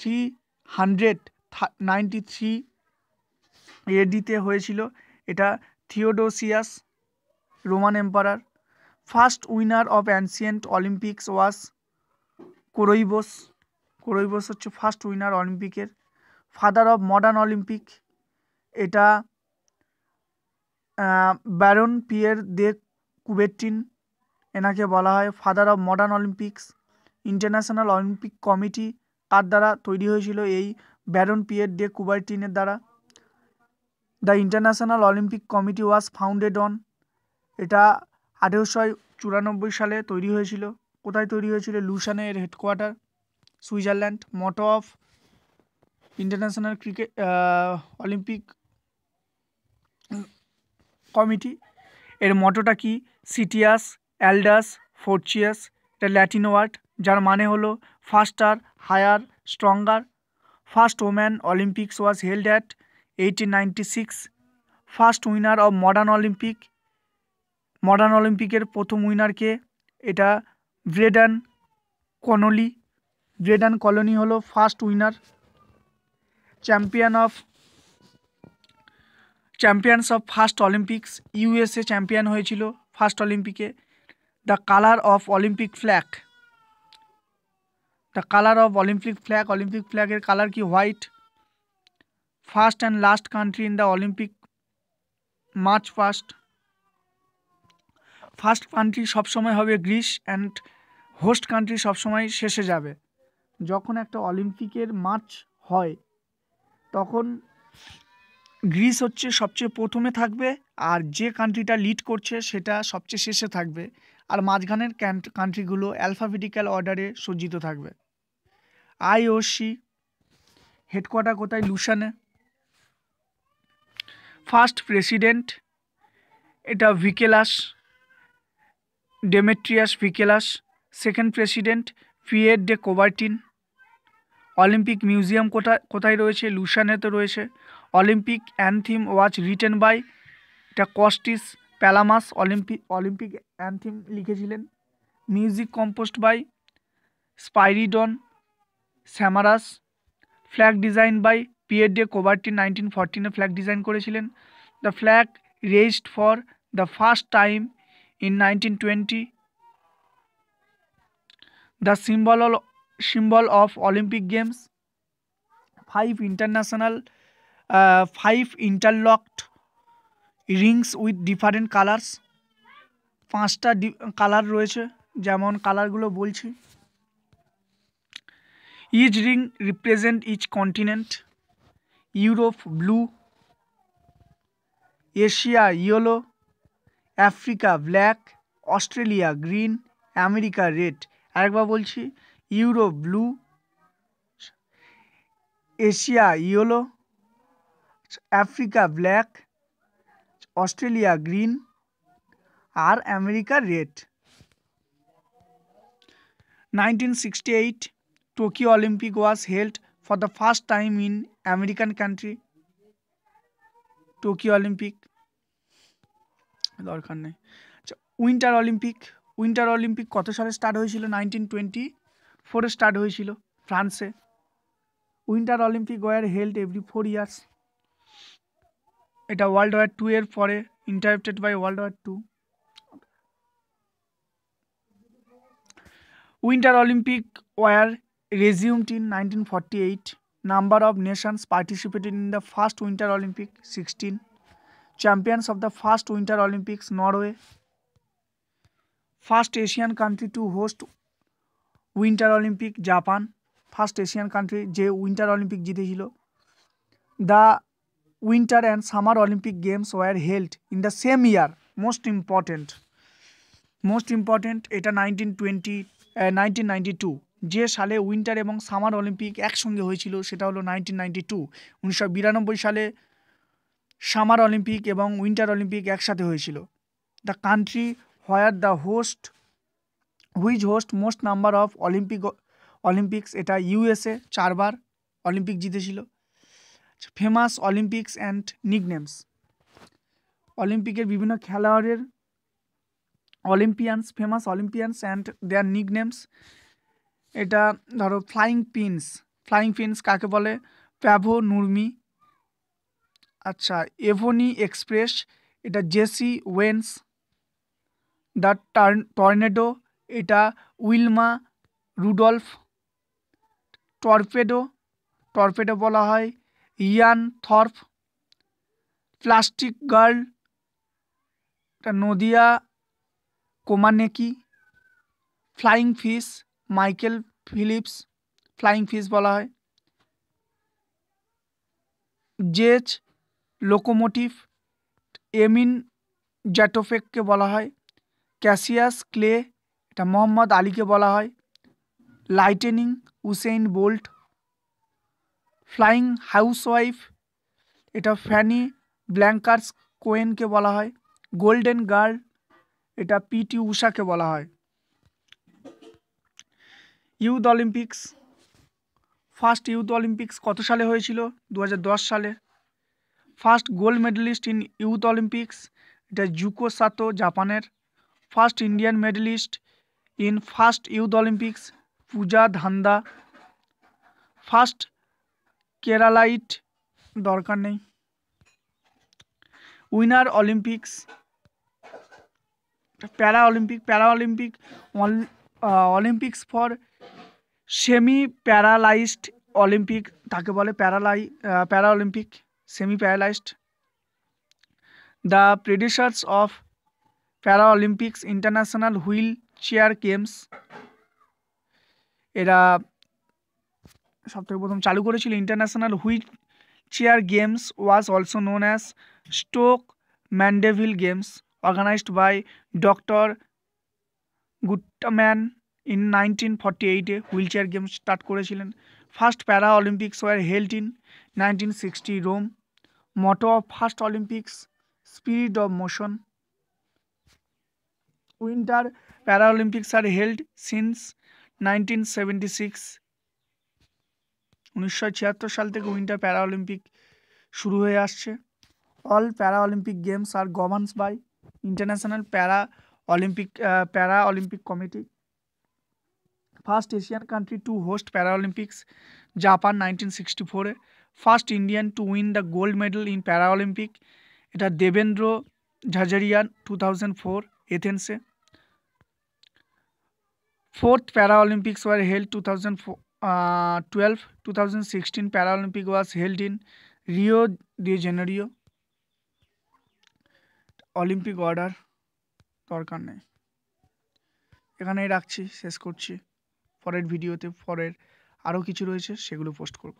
393 এডিতে হয়েছিল, এটা Theodosius Roman emperor. First winner of ancient Olympics was Coroebus, Coroebus হচ্ছে ফার্স্ট উইনার অলিম্পিকের। ফাদার অফ মডার্ন অলিম্পিক, এটা ব্যারন পিয়ের দে কুবেরটিন, এনাকে বলা হয় father of modern Olympics. International Olympic committee কার দ্বারা তৈরি হয়েছিল? এই ব্যারন পিয়ের দে কুবেরটিনের দ্বারা। The international Olympic committee was founded on, এটা 1894 সালে তৈরি হয়েছিল। কোথায় তৈরি হয়েছিল? লুসানে, এর headquarter Switzerland. Motto of international cricket Olympic committee, এর মটোটা কি? সিটিয়াস অ্যালডাস ফোর্চিয়াস, এটা ল্যাটিন ওয়ার্ড যার মানে হলো faster, higher, stronger. First woman Olympics was held at 1896। First winner of modern Olympic, modern অলিম্পিকের প্রথম উইনারকে? এটা ব্রেডান কনলি, ব্রেডান কলোনি হলো first winner. Champions of first Olympics, USA champion হয়েছিল ফার্স্ট অলিম্পিকে। The colour of Olympic flag, the colour of Olympic flag, Olympic ফ্ল্যাগের colour কি? White. First and last country in the Olympic, march first. First country সবসময় হবে Greece, and host country সবসময় শেষে যাবে। যখন একটা অলিম্পিকের মার্চ হয় তখন গ্রিস হচ্ছে সবচেয়ে প্রথমে থাকবে, আর যে কান্ট্রিটা লিড করছে সেটা সবচেয়ে শেষে থাকবে, আর মাঝখানের কান্ট্রিগুলো অ্যালফাবেটিক্যাল অর্ডারে সজ্জিত থাকবে। আইওসি হেডকোয়ার্টার কোথায়? লুসানে। ফার্স্ট প্রেসিডেন্ট, এটা Vikelas, Demetrius Vikelas. Second president Pierre de Coubertin. Olympic museum কোথায় রয়েছে? লুসানেতে রয়েছে। Olympic anthem was written by, এটা কস্টিস প্যালামাস অলিম্পিক অ্যানথিম লিখেছিলেন। Music composed by Spyridon Samaras. Flag design by Pierre de Coubertin 1914 flag design করেছিলেন। The flag raised for the first time in 1920। The symbol of Olympic Games, 5 interlocked rings with different colors, 5টা colour রয়েছে, যেমন কালারগুলো বলছি। Each ring represent each continent. Europe blue, Asia yellow, Africa black, Australia green, America red. আরেকবার বলছি, Europe blue, Asia yellow, Africa black, Australia green, আর America red. 1968 Tokyo Olympic was held for the first time in American country. Tokyo Olympic দরকার নেই। আচ্ছা, winter Olympic কত সালে start হয়েছিল? 1924 start হয়েছিল ফ্রান্সে। Winter Olympic were held every 4 years. এটা ওয়ার্ল্ড ওয়ার 2 এর পরে, interrupted by world war 2। Winter Olympic were resumed in 1948. Number of nations participated in the first Winter Olympic 16. Champions of the first Winter Olympics Norway. First Asian country to host Winter Olympic Japan. First Asian country যে Winter Olympic জিতেছিল। The Winter and Summer Olympic Games were held in the same year. Most important এটা 1992। যে সালে winter এবং summer Olympic একসঙ্গে হয়েছিল সেটা হলো 1992। 1992 সালে সামার অলিম্পিক এবং উইন্টার অলিম্পিক একসাথে হয়েছিল। The country where the which host most number of Olympics, এটা ইউএসএ 4 বার অলিম্পিক জিতেছিল। ফেমাস অলিম্পিক্স অ্যান্ড নিকনেমস, অলিম্পিকের বিভিন্ন খেলোয়াড়ের ফেমাস অলিম্পিয়ানস অ্যান্ড দেয়ার নিকনেমস, এটা ধরো ফ্লাইং পিন্স কাকে বলে? Paavo Nurmi. আচ্ছা, এভনি এক্সপ্রেস, এটা জেসি ওয়েন্স। দ্য টর্নেডো, এটা উইলমা রুডলফ। টর্পেডো বলা হয় ইয়ান থর্প। প্লাস্টিক গার্ল, এটা Nadia Comaneci. Flying fish, Michael Phelps, flying fish বলা হয়। জেজ লোকোমোটিভ, এমিন জ্যাটোফেককে বলা হয়। ক্যাসিয়াস ক্লে, এটা মোহাম্মদ আলীকে বলা হয়। Lightning, Usain Bolt. Flying housewife, এটা ফ্যানি ব্ল্যাঙ্কার্স কোয়েনকে বলা হয়। গোল্ডেন গার্ল, এটা পিটি উষাকে বলা হয়। Youth Olympics, first youth Olympics কত সালে হয়েছিল? 2010 সালে। First gold medallist in youth Olympics, এটা জুকো সাতো, জাপানের। First Indian medallist in first youth Olympics, Pooja Dhanda. First Keralite, দরকার নেই। Winner Olympics, Paralympic Olympics for semi paralysed Olympic, তাকে বলে Paralympic semi paralysed. The প্রেডিসার্স of Paralympics, international wheelchair games, এরা সবথেকে প্রথম চালু করেছিল। International wheelchair games was also known as Stoke Mandeville games, organised by doctor Guttmann in 1948-এ wheelchair games start করেছিলেন। First para Olympics were held in 1960 Rome. Motto of first Olympics, spirit of motion. Winter para Olympics are held since 1976। 1976 সাল থেকে winter প্যারা Olympic শুরু হয়ে আসছে। All para Olympic games are governs by international para Olympic committee. First Asian country to host para Olympics, Japan 1964-এ। First Indian to win the gold medal in para Olympic, এটা দেবেন্দ্র ঝাঝারিয়ান 2004 এথেন্সে। Fourth para Olympics were held 2012। 2016 para Olympic was held in Rio de Janeiro. Olympic order, দরকার নেই, এখানেই রাখছি, শেষ করছি। পরের ভিডিওতে আরও কিছু রয়েছে, সেগুলো পোস্ট করব।